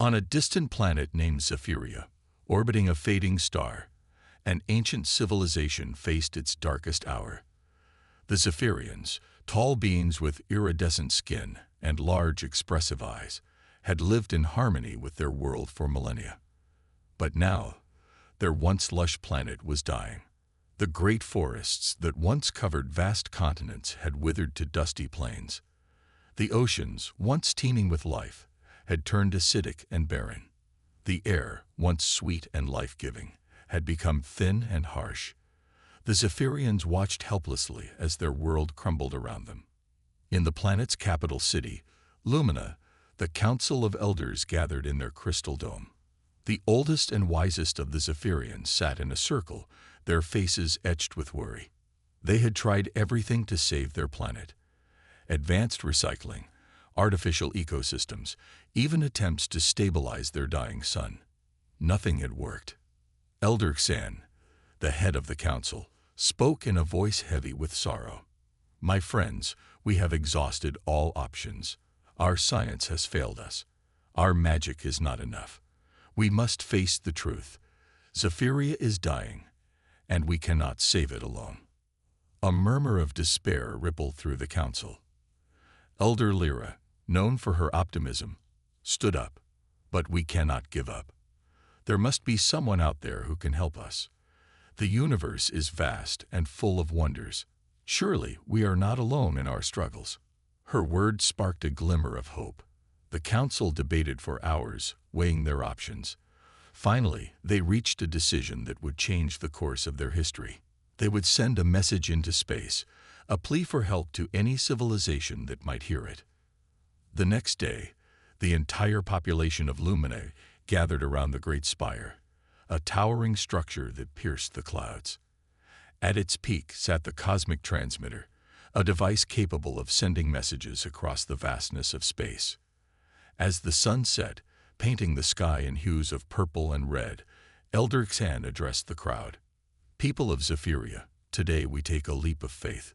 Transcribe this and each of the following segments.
On a distant planet named Zephyria, orbiting a fading star, an ancient civilization faced its darkest hour. The Zephyrians, tall beings with iridescent skin and large expressive eyes, had lived in harmony with their world for millennia. But now, their once lush planet was dying. The great forests that once covered vast continents had withered to dusty plains. The oceans, once teeming with life, had turned acidic and barren. The air, once sweet and life-giving, had become thin and harsh. The Zephyrians watched helplessly as their world crumbled around them. In the planet's capital city, Lumina, the Council of Elders gathered in their crystal dome. The oldest and wisest of the Zephyrians sat in a circle, their faces etched with worry. They had tried everything to save their planet. Advanced recycling, artificial ecosystems, even attempts to stabilize their dying sun. Nothing had worked. Elder Xan, the head of the council, spoke in a voice heavy with sorrow. "My friends, we have exhausted all options. Our science has failed us. Our magic is not enough. We must face the truth. Zephyria is dying, and we cannot save it alone." A murmur of despair rippled through the council. Elder Lyra, known for her optimism, stood up. "But we cannot give up. There must be someone out there who can help us. The universe is vast and full of wonders. Surely we are not alone in our struggles." Her words sparked a glimmer of hope. The council debated for hours, weighing their options. Finally, they reached a decision that would change the course of their history. They would send a message into space, a plea for help to any civilization that might hear it. The next day, the entire population of Lumina gathered around the Great Spire, a towering structure that pierced the clouds. At its peak sat the cosmic transmitter, a device capable of sending messages across the vastness of space. As the sun set, painting the sky in hues of purple and red, Elder Xan addressed the crowd. "People of Zephyria, today we take a leap of faith.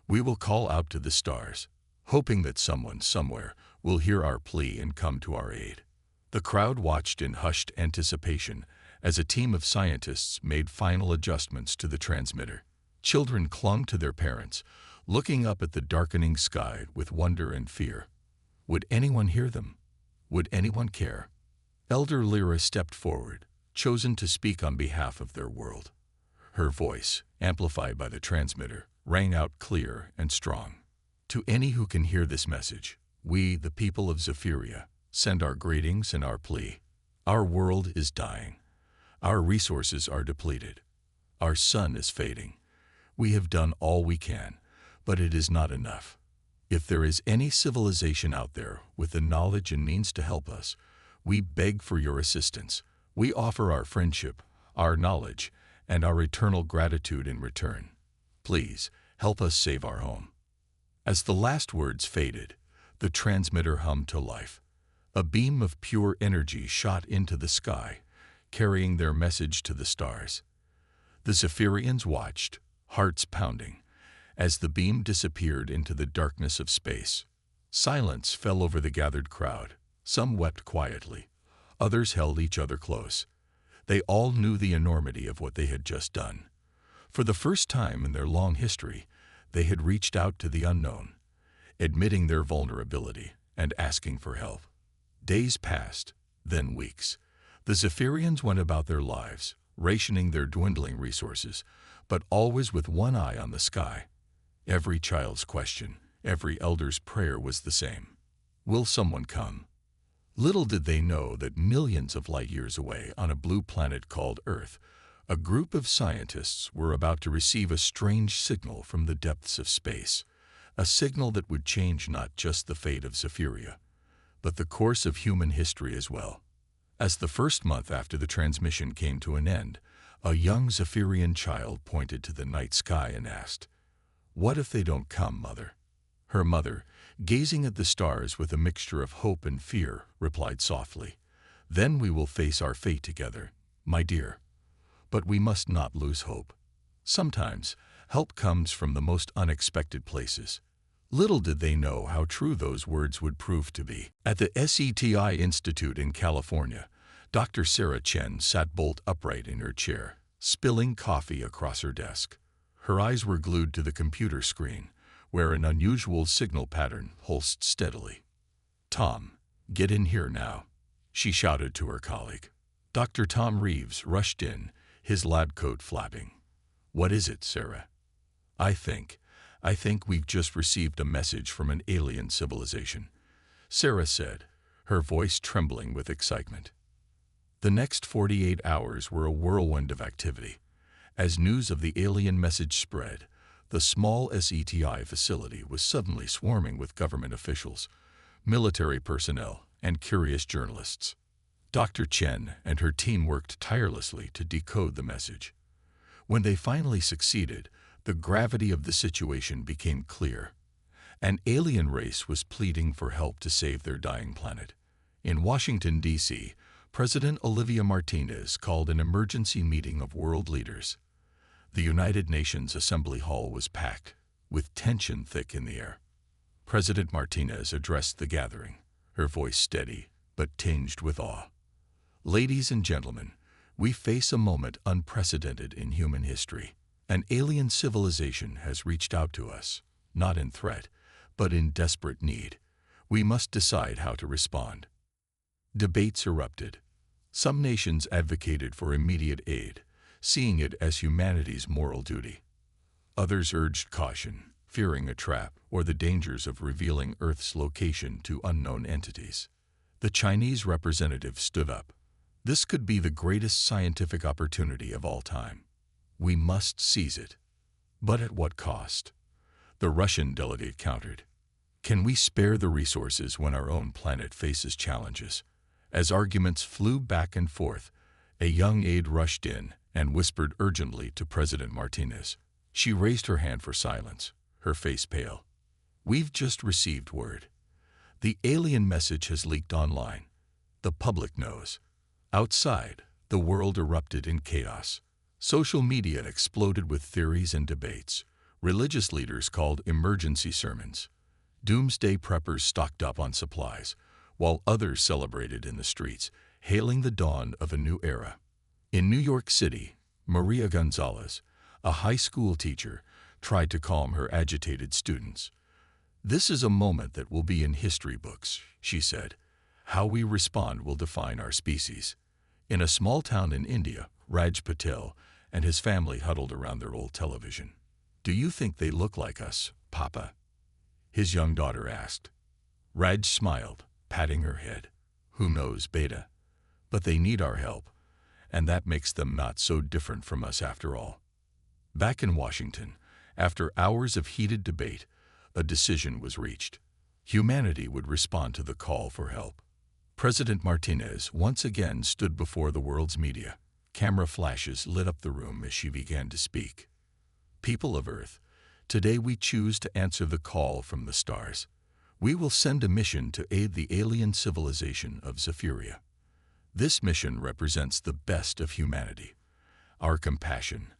We will call out to the stars, hoping that someone somewhere will hear our plea and come to our aid." The crowd watched in hushed anticipation as a team of scientists made final adjustments to the transmitter. Children clung to their parents, looking up at the darkening sky with wonder and fear. Would anyone hear them? Would anyone care? Elder Lyra stepped forward, chosen to speak on behalf of their world. Her voice, amplified by the transmitter, rang out clear and strong. "To any who can hear this message, we, the people of Zephyria, send our greetings and our plea. Our world is dying. Our resources are depleted. Our sun is fading. We have done all we can, but it is not enough. If there is any civilization out there with the knowledge and means to help us, we beg for your assistance. We offer our friendship, our knowledge, and our eternal gratitude in return. Please, help us save our home." As the last words faded, the transmitter hummed to life. A beam of pure energy shot into the sky, carrying their message to the stars. The Zephyrians watched, hearts pounding, as the beam disappeared into the darkness of space. Silence fell over the gathered crowd. Some wept quietly. Others held each other close. They all knew the enormity of what they had just done. For the first time in their long history, they had reached out to the unknown, admitting their vulnerability and asking for help. Days passed, then weeks. The Zephyrians went about their lives, rationing their dwindling resources, but always with one eye on the sky. Every child's question, every elder's prayer was the same. Will someone come? Little did they know that millions of light years away on a blue planet called Earth, a group of scientists were about to receive a strange signal from the depths of space, a signal that would change not just the fate of Zephyria, but the course of human history as well. As the first month after the transmission came to an end, a young Zephyrian child pointed to the night sky and asked, "What if they don't come, Mother?" Her mother, gazing at the stars with a mixture of hope and fear, replied softly, "Then we will face our fate together, my dear. But we must not lose hope. Sometimes, help comes from the most unexpected places. Little did they know how true those words would prove to be. At the SETI Institute in California, Dr. Sarah Chen sat bolt upright in her chair, spilling coffee across her desk. Her eyes were glued to the computer screen, where an unusual signal pattern pulsed steadily. "Tom, get in here now," she shouted to her colleague. Dr. Tom Reeves rushed in, his lab coat flapping. "What is it, Sarah?" I think we've just received a message from an alien civilization," Sarah said, her voice trembling with excitement. The next 48 hours were a whirlwind of activity. As news of the alien message spread, the small SETI facility was suddenly swarming with government officials, military personnel, and curious journalists. Dr. Chen and her team worked tirelessly to decode the message. When they finally succeeded, the gravity of the situation became clear. An alien race was pleading for help to save their dying planet. In Washington, D.C., President Olivia Martinez called an emergency meeting of world leaders. The United Nations Assembly Hall was packed, with tension thick in the air. President Martinez addressed the gathering, her voice steady but tinged with awe. "Ladies and gentlemen, we face a moment unprecedented in human history. An alien civilization has reached out to us, not in threat, but in desperate need. We must decide how to respond." Debates erupted. Some nations advocated for immediate aid, seeing it as humanity's moral duty. Others urged caution, fearing a trap or the dangers of revealing Earth's location to unknown entities. The Chinese representative stood up. "This could be the greatest scientific opportunity of all time. We must seize it." "But at what cost?" the Russian delegate countered. "Can we spare the resources when our own planet faces challenges?" As arguments flew back and forth, a young aide rushed in and whispered urgently to President Martinez. She raised her hand for silence, her face pale. "We've just received word. The alien message has leaked online. The public knows." Outside, the world erupted in chaos. Social media exploded with theories and debates. Religious leaders called emergency sermons. Doomsday preppers stocked up on supplies, while others celebrated in the streets, hailing the dawn of a new era. In New York City, Maria Gonzalez, a high school teacher, tried to calm her agitated students. "This is a moment that will be in history books," she said. "How we respond will define our species." In a small town in India, Raj Patel and his family huddled around their old television. "Do you think they look like us, Papa?" his young daughter asked. Raj smiled, patting her head. "Who knows, Beta? But they need our help, and that makes them not so different from us after all." Back in Washington, after hours of heated debate, a decision was reached. Humanity would respond to the call for help. President Martinez once again stood before the world's media. Camera flashes lit up the room as she began to speak. "People of Earth, today we choose to answer the call from the stars. We will send a mission to aid the alien civilization of Zephyria. This mission represents the best of humanity, our compassion,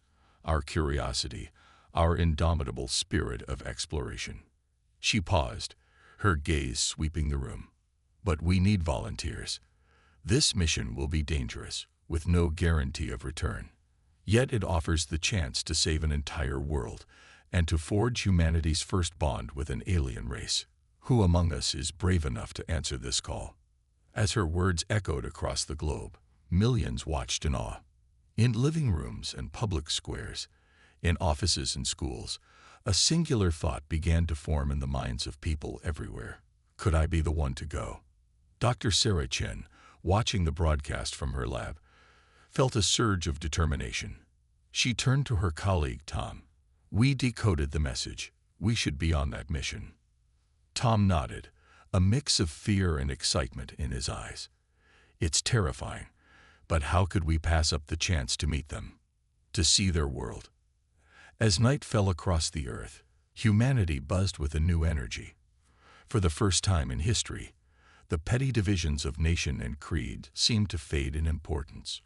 our curiosity, our indomitable spirit of exploration." She paused, her gaze sweeping the room. "But we need volunteers. This mission will be dangerous, with no guarantee of return. Yet it offers the chance to save an entire world and to forge humanity's first bond with an alien race. Who among us is brave enough to answer this call?" As her words echoed across the globe, millions watched in awe. In living rooms and public squares, in offices and schools, a singular thought began to form in the minds of people everywhere. Could I be the one to go? Dr. Sarah Chen, watching the broadcast from her lab, felt a surge of determination. She turned to her colleague, Tom. "We decoded the message. We should be on that mission." Tom nodded, a mix of fear and excitement in his eyes. "It's terrifying, but how could we pass up the chance to meet them, to see their world?" As night fell across the earth, humanity buzzed with a new energy. For the first time in history, the petty divisions of nation and creed seemed to fade in importance.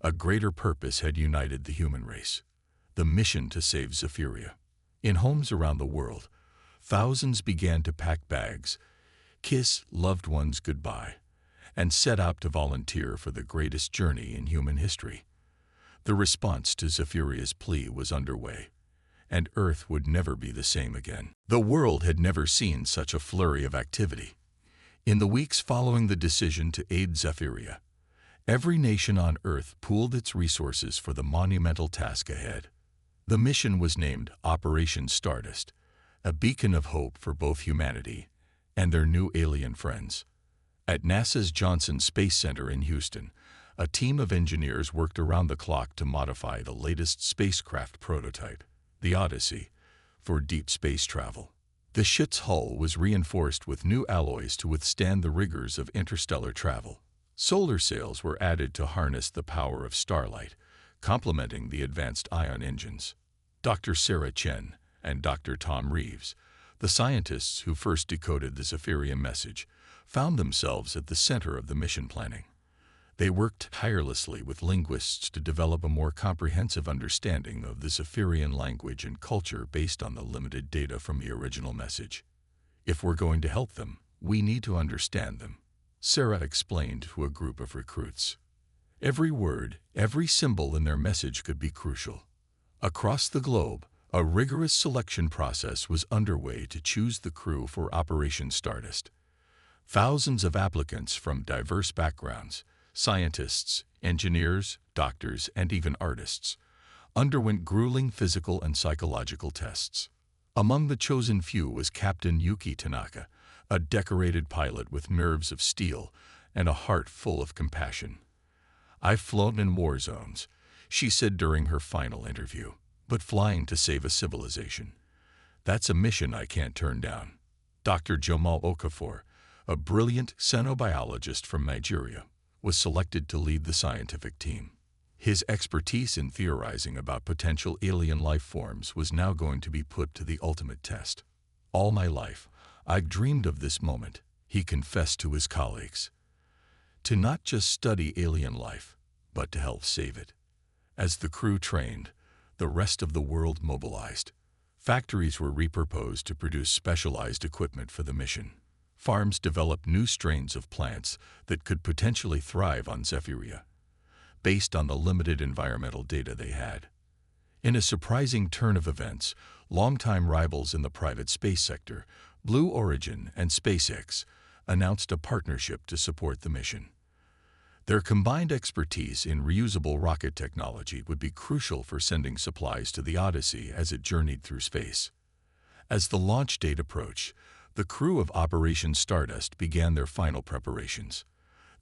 A greater purpose had united the human race, the mission to save Zephyria. In homes around the world, thousands began to pack bags, kiss loved ones goodbye, and set out to volunteer for the greatest journey in human history. The response to Zephyria's plea was underway, and Earth would never be the same again. The world had never seen such a flurry of activity. In the weeks following the decision to aid Zephyria, every nation on Earth pooled its resources for the monumental task ahead. The mission was named Operation Stardust, a beacon of hope for both humanity and their new alien friends. At NASA's Johnson Space Center in Houston, a team of engineers worked around the clock to modify the latest spacecraft prototype, the Odyssey, for deep space travel. The ship's hull was reinforced with new alloys to withstand the rigors of interstellar travel. Solar sails were added to harness the power of starlight, complementing the advanced ion engines. Dr. Sarah Chen and Dr. Tom Reeves, the scientists who first decoded the Zephyria message, found themselves at the center of the mission planning. They worked tirelessly with linguists to develop a more comprehensive understanding of the Zephyrian language and culture based on the limited data from the original message. If we're going to help them, we need to understand them, Sarah explained to a group of recruits. Every word, every symbol in their message could be crucial. Across the globe, a rigorous selection process was underway to choose the crew for Operation Stardust. Thousands of applicants from diverse backgrounds, scientists, engineers, doctors, and even artists, underwent grueling physical and psychological tests. Among the chosen few was Captain Yuki Tanaka, a decorated pilot with nerves of steel and a heart full of compassion. "I've flown in war zones," she said during her final interview, "but flying to save a civilization, that's a mission I can't turn down." Dr. Jamal Okafor, a brilliant xenobiologist from Nigeria, was selected to lead the scientific team. His expertise in theorizing about potential alien life forms was now going to be put to the ultimate test. "All my life, I've dreamed of this moment," he confessed to his colleagues. To not just study alien life, but to help save it. As the crew trained, the rest of the world mobilized. Factories were repurposed to produce specialized equipment for the mission. Farms developed new strains of plants that could potentially thrive on Zephyria, based on the limited environmental data they had. In a surprising turn of events, longtime rivals in the private space sector, Blue Origin and SpaceX, announced a partnership to support the mission. Their combined expertise in reusable rocket technology would be crucial for sending supplies to the Odyssey as it journeyed through space. As the launch date approached, the crew of Operation Stardust began their final preparations.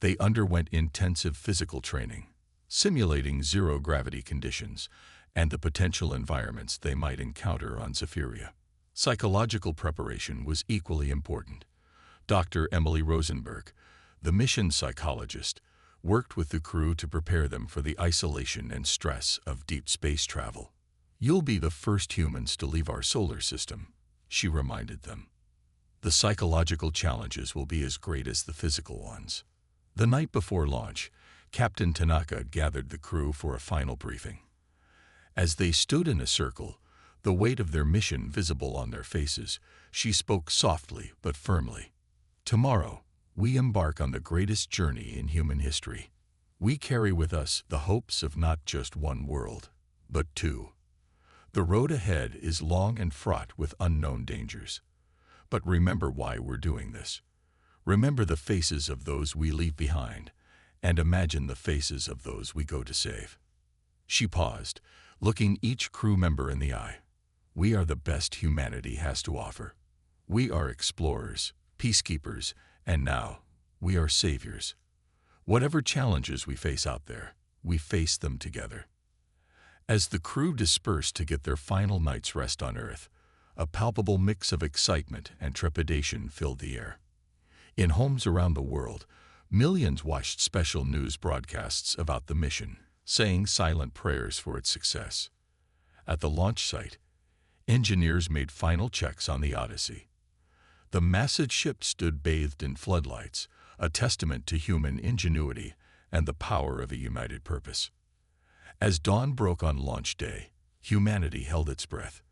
They underwent intensive physical training, simulating zero-gravity conditions and the potential environments they might encounter on Zephyria. Psychological preparation was equally important. Dr. Emily Rosenberg, the mission psychologist, worked with the crew to prepare them for the isolation and stress of deep space travel. "You'll be the first humans to leave our solar system," she reminded them. "The psychological challenges will be as great as the physical ones." The night before launch, Captain Tanaka gathered the crew for a final briefing. As they stood in a circle, the weight of their mission visible on their faces, she spoke softly but firmly. "Tomorrow, we embark on the greatest journey in human history. We carry with us the hopes of not just one world, but two. The road ahead is long and fraught with unknown dangers. But remember why we're doing this. Remember the faces of those we leave behind, and imagine the faces of those we go to save." She paused, looking each crew member in the eye. "We are the best humanity has to offer. We are explorers, peacekeepers, and now, we are saviors. Whatever challenges we face out there, we face them together." As the crew dispersed to get their final night's rest on Earth, a palpable mix of excitement and trepidation filled the air. In homes around the world, millions watched special news broadcasts about the mission, saying silent prayers for its success. At the launch site, engineers made final checks on the Odyssey. The massive ship stood bathed in floodlights, a testament to human ingenuity and the power of a united purpose. As dawn broke on launch day, humanity held its breath.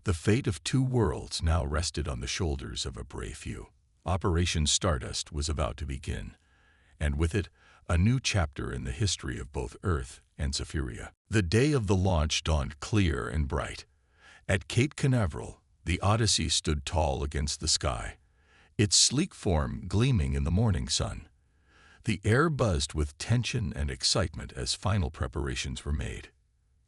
The fate of two worlds now rested on the shoulders of a brave few. Operation Stardust was about to begin, and with it, a new chapter in the history of both Earth and Zephyria. The day of the launch dawned clear and bright. At Cape Canaveral, the Odyssey stood tall against the sky, its sleek form gleaming in the morning sun. The air buzzed with tension and excitement as final preparations were made.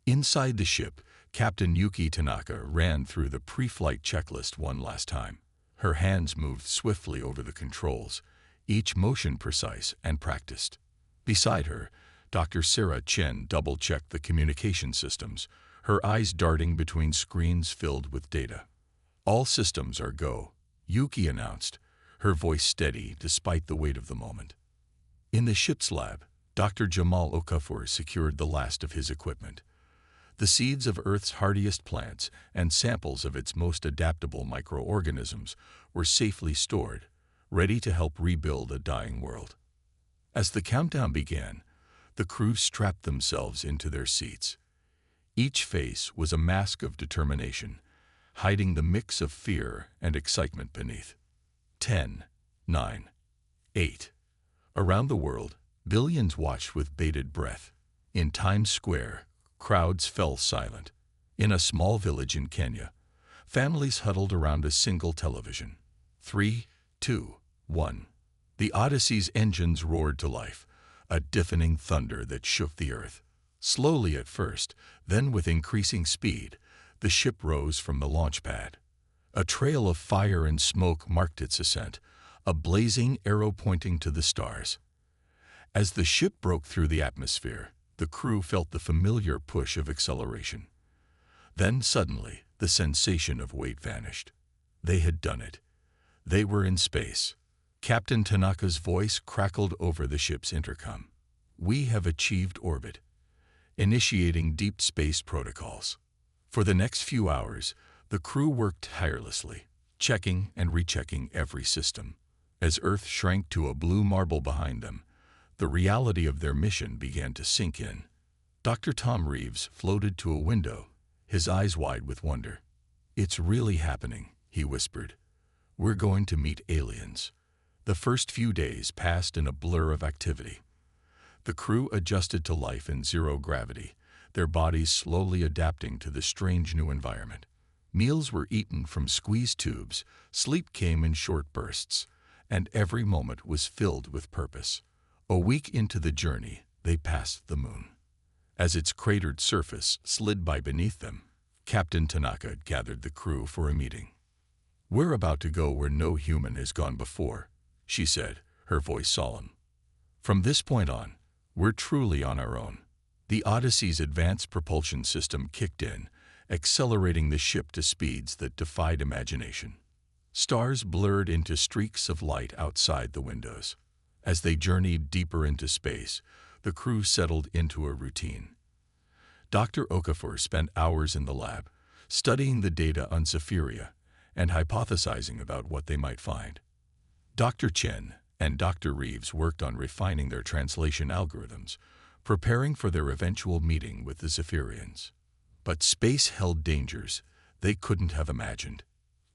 Inside the ship, Captain Yuki Tanaka ran through the pre-flight checklist one last time. Her hands moved swiftly over the controls, each motion precise and practiced. Beside her, Dr. Sarah Chen double-checked the communication systems, her eyes darting between screens filled with data. "All systems are go," Yuki announced, her voice steady despite the weight of the moment. In the ship's lab, Dr. Jamal Okafor secured the last of his equipment. The seeds of Earth's hardiest plants and samples of its most adaptable microorganisms were safely stored, ready to help rebuild a dying world. As the countdown began, the crew strapped themselves into their seats. Each face was a mask of determination, hiding the mix of fear and excitement beneath. 10, 9, 8. Around the world, billions watched with bated breath. In Times Square, crowds fell silent. In a small village in Kenya, families huddled around a single television. 3, 2, 1. The Odyssey's engines roared to life, a deafening thunder that shook the earth. Slowly at first, then with increasing speed, the ship rose from the launch pad. A trail of fire and smoke marked its ascent, a blazing arrow pointing to the stars. As the ship broke through the atmosphere, the crew felt the familiar push of acceleration. Then suddenly, the sensation of weight vanished. They had done it. They were in space. Captain Tanaka's voice crackled over the ship's intercom. "We have achieved orbit, initiating deep space protocols." For the next few hours, the crew worked tirelessly, checking and rechecking every system. As Earth shrank to a blue marble behind them, the reality of their mission began to sink in. Dr. Tom Reeves floated to a window, his eyes wide with wonder. "It's really happening," he whispered. "We're going to meet aliens." The first few days passed in a blur of activity. The crew adjusted to life in zero gravity, their bodies slowly adapting to the strange new environment. Meals were eaten from squeeze tubes, sleep came in short bursts, and every moment was filled with purpose. A week into the journey, they passed the moon. As its cratered surface slid by beneath them, Captain Tanaka gathered the crew for a meeting. "We're about to go where no human has gone before," she said, her voice solemn. "From this point on, we're truly on our own." The Odyssey's advanced propulsion system kicked in, accelerating the ship to speeds that defied imagination. Stars blurred into streaks of light outside the windows. As they journeyed deeper into space, the crew settled into a routine. Dr. Okafor spent hours in the lab, studying the data on Zephyria and hypothesizing about what they might find. Dr. Chen and Dr. Reeves worked on refining their translation algorithms, preparing for their eventual meeting with the Zephyrians. But space held dangers they couldn't have imagined.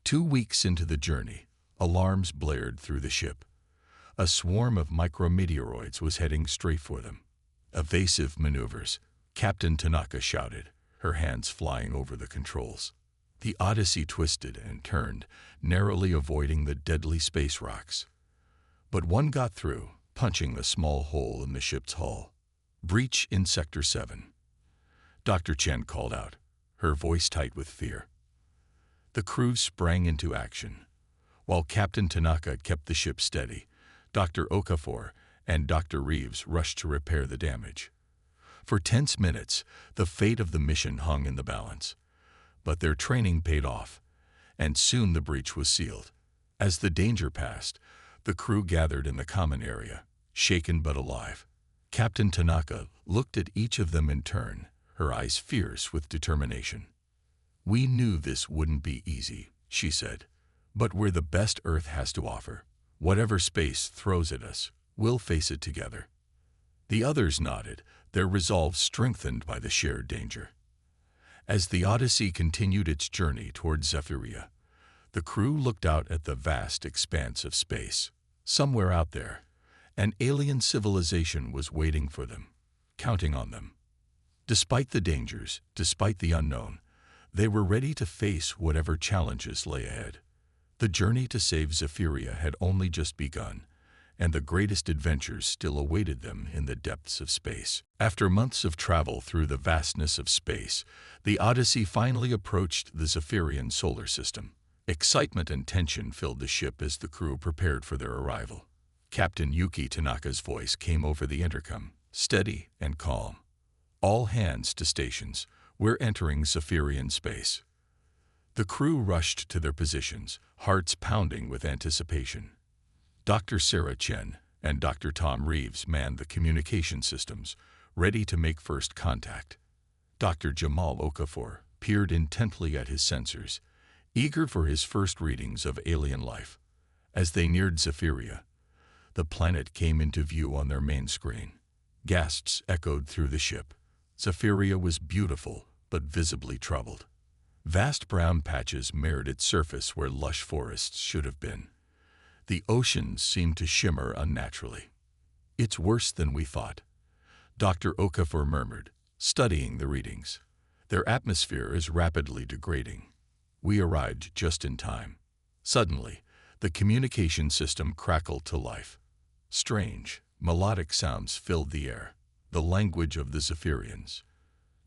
2 weeks into the journey, alarms blared through the ship. A swarm of micrometeoroids was heading straight for them. "Evasive maneuvers," Captain Tanaka shouted, her hands flying over the controls. The Odyssey twisted and turned, narrowly avoiding the deadly space rocks. But one got through, punching a small hole in the ship's hull. "Breach in Sector 7. Dr. Chen called out, her voice tight with fear. The crew sprang into action. While Captain Tanaka kept the ship steady, Dr. Okafor and Dr. Reeves rushed to repair the damage. For tense minutes, the fate of the mission hung in the balance. But their training paid off, and soon the breach was sealed. As the danger passed, the crew gathered in the common area, shaken but alive. Captain Tanaka looked at each of them in turn, her eyes fierce with determination. "We knew this wouldn't be easy," she said, "but we're the best Earth has to offer. Whatever space throws at us, we'll face it together." The others nodded, their resolve strengthened by the shared danger. As the Odyssey continued its journey towards Zephyria, the crew looked out at the vast expanse of space. Somewhere out there, an alien civilization was waiting for them, counting on them. Despite the dangers, despite the unknown, they were ready to face whatever challenges lay ahead. The journey to save Zephyria had only just begun, and the greatest adventures still awaited them in the depths of space. After months of travel through the vastness of space, the Odyssey finally approached the Zephyrian solar system. Excitement and tension filled the ship as the crew prepared for their arrival. Captain Yuki Tanaka's voice came over the intercom, steady and calm. "All hands to stations. We're entering Zephyrian space." The crew rushed to their positions, hearts pounding with anticipation. Dr. Sarah Chen and Dr. Tom Reeves manned the communication systems, ready to make first contact. Dr. Jamal Okafor peered intently at his sensors, eager for his first readings of alien life. As they neared Zephyria, the planet came into view on their main screen. Gasps echoed through the ship. Zephyria was beautiful, but visibly troubled. Vast brown patches mirrored its surface where lush forests should have been. The oceans seemed to shimmer unnaturally. "It's worse than we thought," Dr. Okafor murmured, studying the readings. "Their atmosphere is rapidly degrading." We arrived just in time. Suddenly, the communication system crackled to life. Strange, melodic sounds filled the air, the language of the Zephyrians.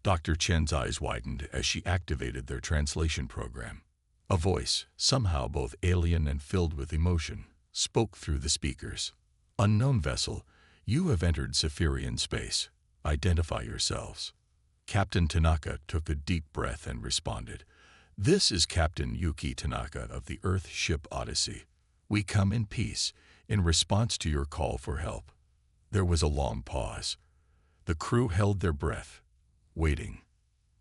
Dr. Chen's eyes widened as she activated their translation program. A voice, somehow both alien and filled with emotion, spoke through the speakers. "Unknown vessel, you have entered Zephyrian space. Identify yourselves." Captain Tanaka took a deep breath and responded, "This is Captain Yuki Tanaka of the Earth ship Odyssey. We come in peace, in response to your call for help." There was a long pause. The crew held their breath, waiting.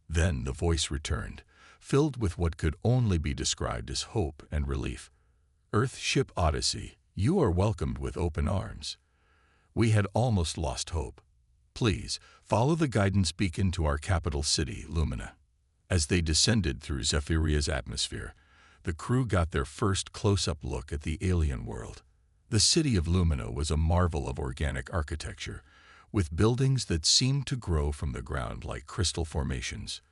Then the voice returned, filled with what could only be described as hope and relief. "Earth ship Odyssey, you are welcomed with open arms. We had almost lost hope. Please, follow the guidance beacon to our capital city, Lumina." As they descended through Zephyria's atmosphere, the crew got their first close-up look at the alien world. The city of Lumina was a marvel of organic architecture, with buildings that seemed to grow from the ground like crystal formations.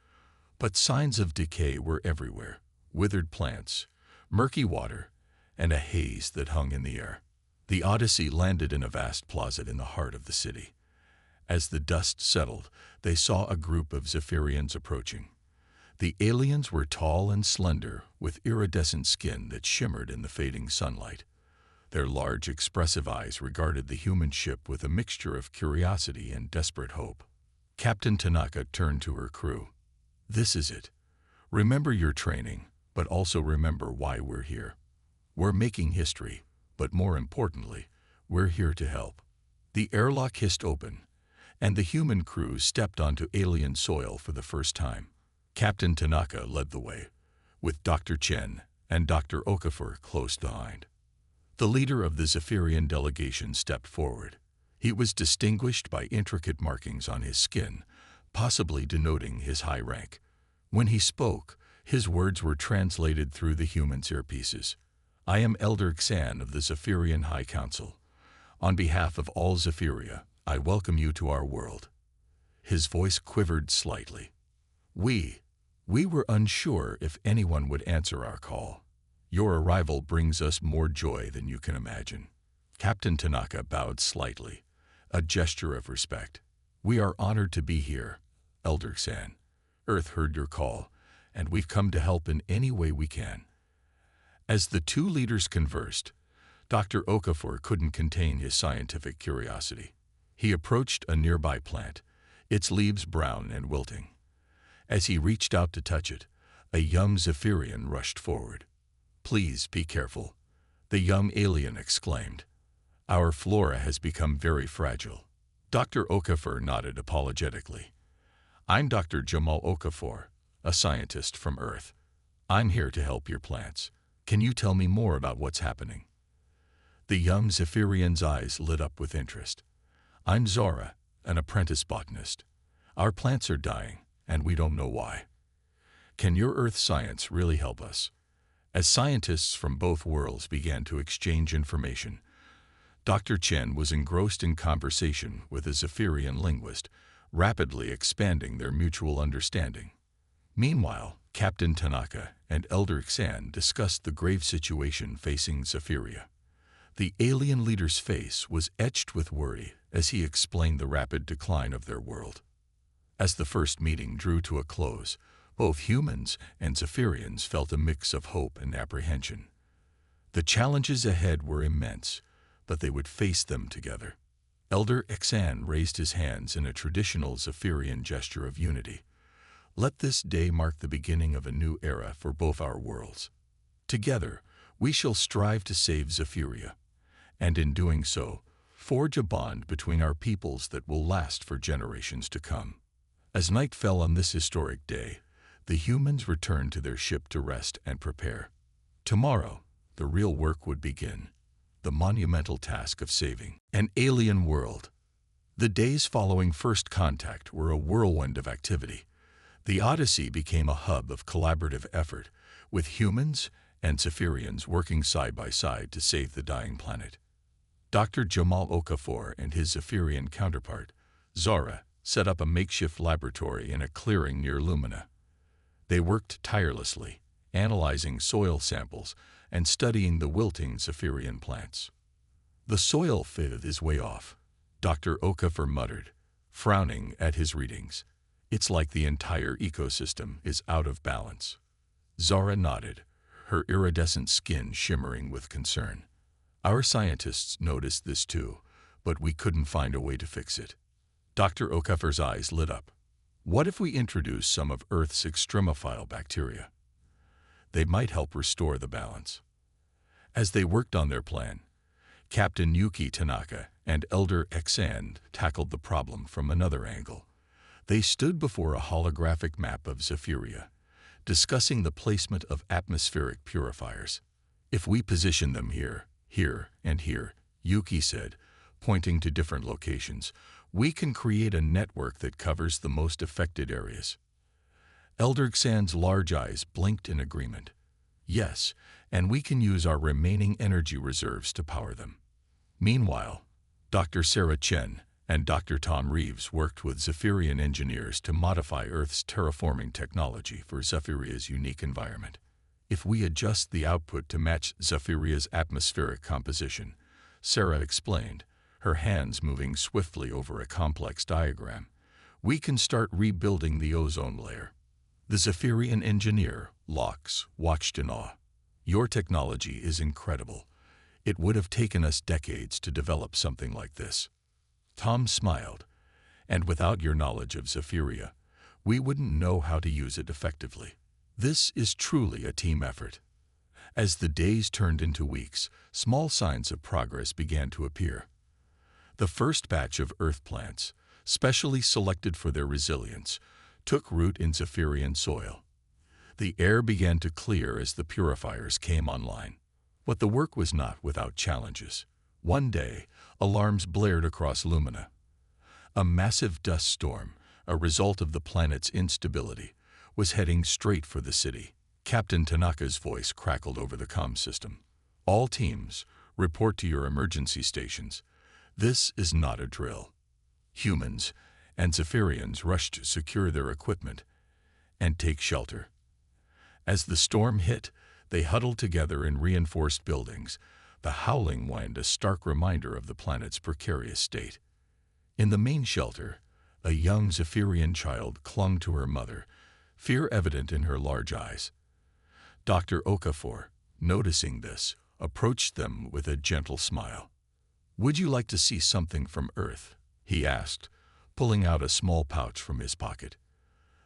But signs of decay were everywhere: withered plants, murky water, and a haze that hung in the air. The Odyssey landed in a vast plaza in the heart of the city. As the dust settled, they saw a group of Zephyrians approaching. The aliens were tall and slender, with iridescent skin that shimmered in the fading sunlight. Their large, expressive eyes regarded the human ship with a mixture of curiosity and desperate hope. Captain Tanaka turned to her crew. "This is it. Remember your training, but also remember why we're here. We're making history, but more importantly, we're here to help." The airlock hissed open, and the human crew stepped onto alien soil for the first time. Captain Tanaka led the way, with Dr. Chen and Dr. Okafor close behind. The leader of the Zephyrian delegation stepped forward. He was distinguished by intricate markings on his skin, possibly denoting his high rank. When he spoke, his words were translated through the humans' earpieces. "I am Elder Xan of the Zephyrian High Council. On behalf of all Zephyria, I welcome you to our world." His voice quivered slightly. We were unsure if anyone would answer our call. Your arrival brings us more joy than you can imagine." Captain Tanaka bowed slightly, a gesture of respect. "We are honored to be here, Elder Xan. Earth heard your call, and we've come to help in any way we can." As the two leaders conversed, Dr. Okafor couldn't contain his scientific curiosity. He approached a nearby plant, its leaves brown and wilting. As he reached out to touch it, a young Zephyrian rushed forward. "Please be careful," the young alien exclaimed. "Our flora has become very fragile." Dr. Okafor nodded apologetically. "I'm Dr. Jamal Okafor, a scientist from Earth. I'm here to help your plants. Can you tell me more about what's happening?" The young Zephyrian's eyes lit up with interest. "I'm Zora, an apprentice botanist. Our plants are dying, and we don't know why." Can your Earth science really help us? As scientists from both worlds began to exchange information, Dr. Chen was engrossed in conversation with a Zephyrian linguist, rapidly expanding their mutual understanding. Meanwhile, Captain Tanaka and Elder Xan discussed the grave situation facing Zephyria. The alien leader's face was etched with worry as he explained the rapid decline of their world. As the first meeting drew to a close, both humans and Zephyrians felt a mix of hope and apprehension. The challenges ahead were immense, but they would face them together. Elder Xan raised his hands in a traditional Zephyrian gesture of unity. Let this day mark the beginning of a new era for both our worlds. Together, we shall strive to save Zephyria, and in doing so, forge a bond between our peoples that will last for generations to come. As night fell on this historic day, the humans returned to their ship to rest and prepare. Tomorrow, the real work would begin, the monumental task of saving an alien world. The days following first contact were a whirlwind of activity. The Odyssey became a hub of collaborative effort, with humans and Zephyrians working side by side to save the dying planet. Dr. Jamal Okafor and his Zephyrian counterpart, Zara, set up a makeshift laboratory in a clearing near Lumina. They worked tirelessly, analyzing soil samples and studying the wilting Zephyrian plants. "The soil fit is way off," Dr. Okafor muttered, frowning at his readings. "It's like the entire ecosystem is out of balance." Zara nodded, her iridescent skin shimmering with concern. "Our scientists noticed this too, but we couldn't find a way to fix it." Dr. Okafor's eyes lit up. "What if we introduce some of Earth's extremophile bacteria? They might help restore the balance." As they worked on their plan, Captain Yuki Tanaka and Elder Xan tackled the problem from another angle. They stood before a holographic map of Zephyria, discussing the placement of atmospheric purifiers. "If we position them here, here, and here," Yuki said, pointing to different locations, "we can create a network that covers the most affected areas." Elder Xan's large eyes blinked in agreement. "Yes, and we can use our remaining energy reserves to power them." Meanwhile, Dr. Sarah Chen and Dr. Tom Reeves worked with Zephyrian engineers to modify Earth's terraforming technology for Zephyria's unique environment. "If we adjust the output to match Zephyria's atmospheric composition," Sarah explained, her hands moving swiftly over a complex diagram, "we can start rebuilding the ozone layer." The Zephyrian engineer, Lox, watched in awe. "Your technology is incredible. It would have taken us decades to develop something like this." Tom smiled. "And without your knowledge of Zephyria, we wouldn't know how to use it effectively. This is truly a team effort." As the days turned into weeks, small signs of progress began to appear. The first batch of Earth plants, specially selected for their resilience, took root in Zephyrian soil. The air began to clear as the purifiers came online. But the work was not without challenges. One day, alarms blared across Lumina. A massive dust storm, a result of the planet's instability, was heading straight for the city. Captain Tanaka's voice crackled over the comm system. "All teams, report to your emergency stations. This is not a drill." Humans and Zephyrians rushed to secure their equipment and take shelter. As the storm hit, they huddled together in reinforced buildings, the howling wind a stark reminder of the planet's precarious state. In the main shelter, a young Zephyrian child clung to her mother, fear evident in her large eyes. Dr. Okafor, noticing this, approached them with a gentle smile. "Would you like to see something from Earth?" he asked, pulling out a small pouch from his pocket.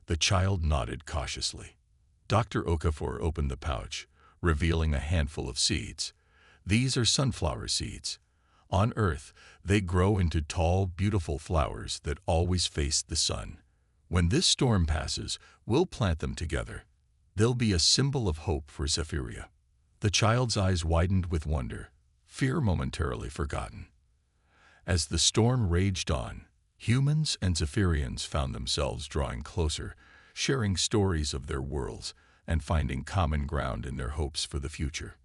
The child nodded cautiously. Dr. Okafor opened the pouch, revealing a handful of seeds. "These are sunflower seeds. On Earth, they grow into tall, beautiful flowers that always face the sun. When this storm passes, we'll plant them together. They'll be a symbol of hope for Zephyria." The child's eyes widened with wonder, fear momentarily forgotten. As the storm raged on, humans and Zephyrians found themselves drawing closer, sharing stories of their worlds and finding common ground in their hopes for the future.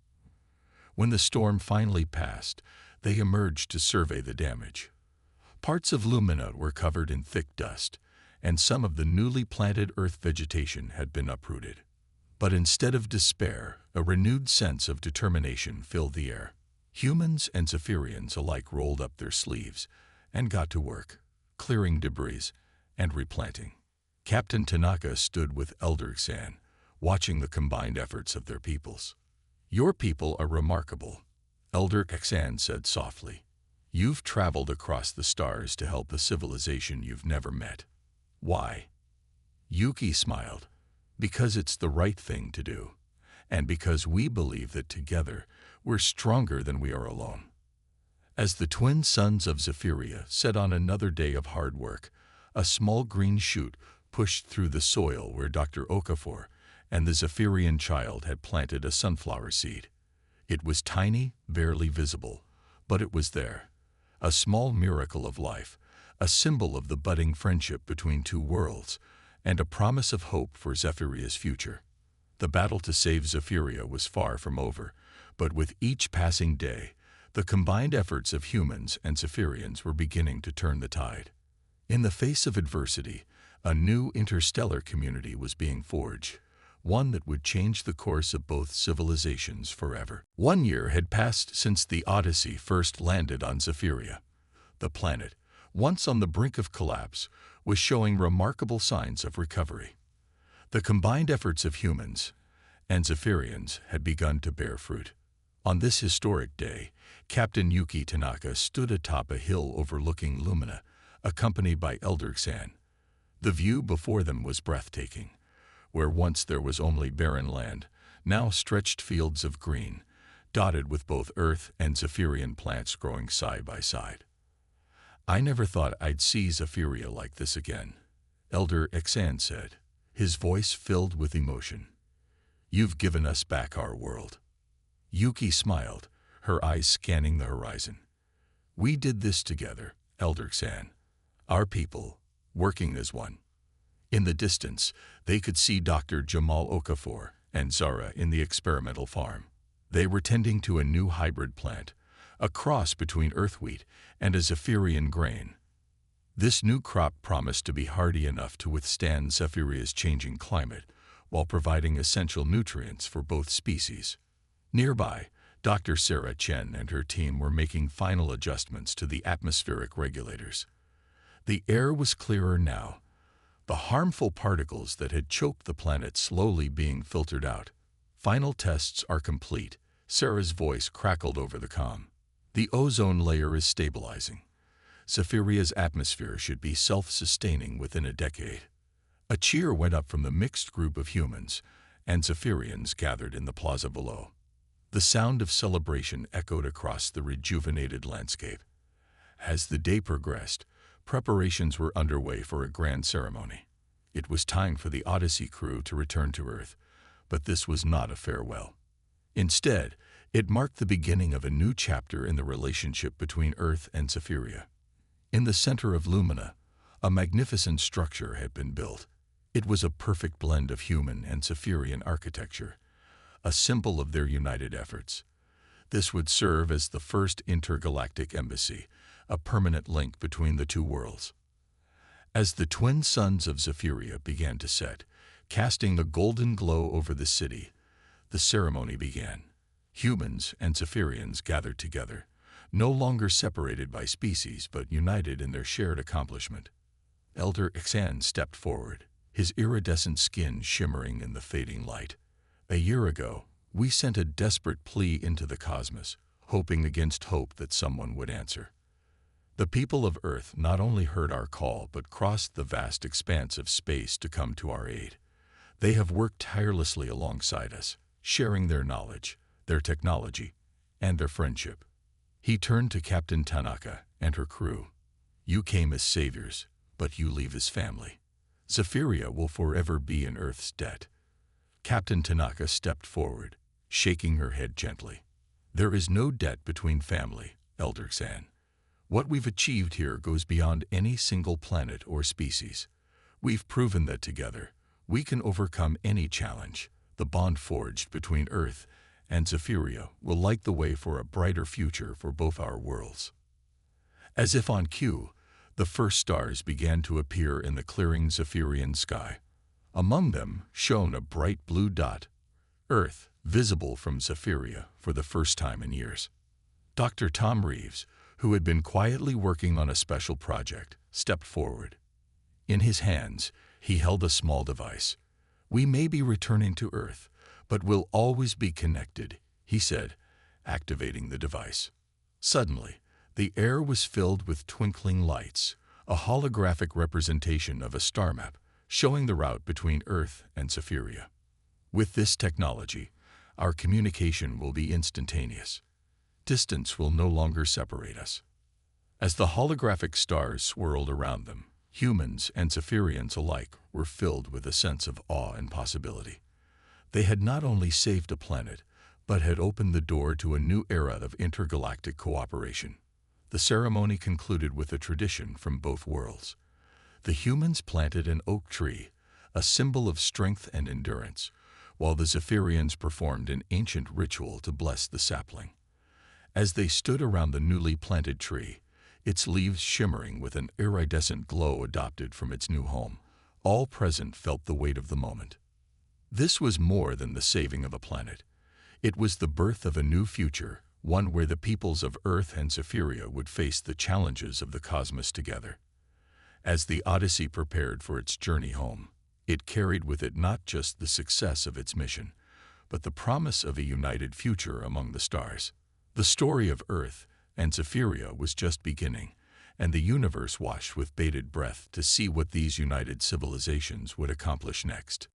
When the storm finally passed, they emerged to survey the damage. Parts of Lumina were covered in thick dust, and some of the newly planted Earth vegetation had been uprooted. But instead of despair, a renewed sense of determination filled the air. Humans and Zephyrians alike rolled up their sleeves and got to work, clearing debris and replanting. Captain Tanaka stood with Elder Xan, watching the combined efforts of their peoples. "Your people are remarkable," Elder Xan said softly. "You've traveled across the stars to help a civilization you've never met. Why?" Yuki smiled. "Because it's the right thing to do, and because we believe that together we're stronger than we are alone." As the twin sons of Zephyria set on another day of hard work, a small green shoot pushed through the soil where Dr. Okafor and the Zephyrian child had planted a sunflower seed. It was tiny, barely visible, but it was there. A small miracle of life, a symbol of the budding friendship between two worlds, and a promise of hope for Zephyria's future. The battle to save Zephyria was far from over, but with each passing day, the combined efforts of humans and Zephyrians were beginning to turn the tide. In the face of adversity, a new interstellar community was being forged, one that would change the course of both civilizations forever. 1 year had passed since the Odyssey first landed on Zephyria. The planet, once on the brink of collapse, was showing remarkable signs of recovery. The combined efforts of humans and Zephyrians had begun to bear fruit. On this historic day, Captain Yuki Tanaka stood atop a hill overlooking Lumina, accompanied by Elder Xan. The view before them was breathtaking. Where once there was only barren land, now stretched fields of green, dotted with both Earth and Zephyrian plants growing side by side. "I never thought I'd see Zephyria like this again," Elder Xan said, his voice filled with emotion. "You've given us back our world." Yuki smiled, her eyes scanning the horizon. "We did this together, Elder Xan. Our people, working as one." In the distance, they could see Dr. Jamal Okafor and Zara in the experimental farm. They were tending to a new hybrid plant, a cross between earth wheat and a Zephyrian grain. This new crop promised to be hardy enough to withstand Zephyria's changing climate, while providing essential nutrients for both species. Nearby, Dr. Sarah Chen and her team were making final adjustments to the atmospheric regulators. The air was clearer now, the harmful particles that had choked the planet slowly being filtered out. "Final tests are complete," Sarah's voice crackled over the comm. "The ozone layer is stabilizing. Zephyria's atmosphere should be self-sustaining within a decade." A cheer went up from the mixed group of humans and Zephyrians gathered in the plaza below. The sound of celebration echoed across the rejuvenated landscape. As the day progressed, preparations were underway for a grand ceremony. It was time for the Odyssey crew to return to Earth, but this was not a farewell. Instead, it marked the beginning of a new chapter in the relationship between Earth and Zephyria. In the center of Lumina, a magnificent structure had been built. It was a perfect blend of human and Zephyrian architecture, a symbol of their united efforts. This would serve as the first intergalactic embassy, a permanent link between the two worlds. As the twin suns of Zephyria began to set, casting a golden glow over the city, the ceremony began. Humans and Zephyrians gathered together, no longer separated by species but united in their shared accomplishment. Elder Xan stepped forward, his iridescent skin shimmering in the fading light. "A year ago, we sent a desperate plea into the cosmos, hoping against hope that someone would answer. The people of Earth not only heard our call but crossed the vast expanse of space to come to our aid. They have worked tirelessly alongside us, sharing their knowledge, their technology, and their friendship." He turned to Captain Tanaka and her crew. "You came as saviors, but you leave as family. Zephyria will forever be in Earth's debt." Captain Tanaka stepped forward, shaking her head gently. "There is no debt between family, Elder Xan. What we've achieved here goes beyond any single planet or species. We've proven that together, We can overcome any challenge. The bond forged between Earth and Zephyria will light the way for a brighter future for both our worlds." As if on cue, the first stars began to appear in the clearing Zephyrian sky. Among them shone a bright blue dot, Earth, visible from Zephyria for the first time in years. Dr. Tom Reeves, who had been quietly working on a special project, stepped forward. In his hands, he held a small device. "We may be returning to Earth, but we'll always be connected," he said, activating the device. Suddenly, the air was filled with twinkling lights, a holographic representation of a star map showing the route between Earth and Zephyria. With this technology, our communication will be instantaneous. Distance will no longer separate us. As the holographic stars swirled around them, humans and Zephyrians alike were filled with a sense of awe and possibility. They had not only saved a planet, but had opened the door to a new era of intergalactic cooperation. The ceremony concluded with a tradition from both worlds. The humans planted an oak tree, a symbol of strength and endurance, while the Zephyrians performed an ancient ritual to bless the sapling. As they stood around the newly planted tree, its leaves shimmering with an iridescent glow adopted from its new home, all present felt the weight of the moment. This was more than the saving of a planet. It was the birth of a new future, one where the peoples of Earth and Zephyria would face the challenges of the cosmos together. As the Odyssey prepared for its journey home, it carried with it not just the success of its mission, but the promise of a united future among the stars. The story of Earth and Zephyria was just beginning, and the universe watched with bated breath to see what these united civilizations would accomplish next.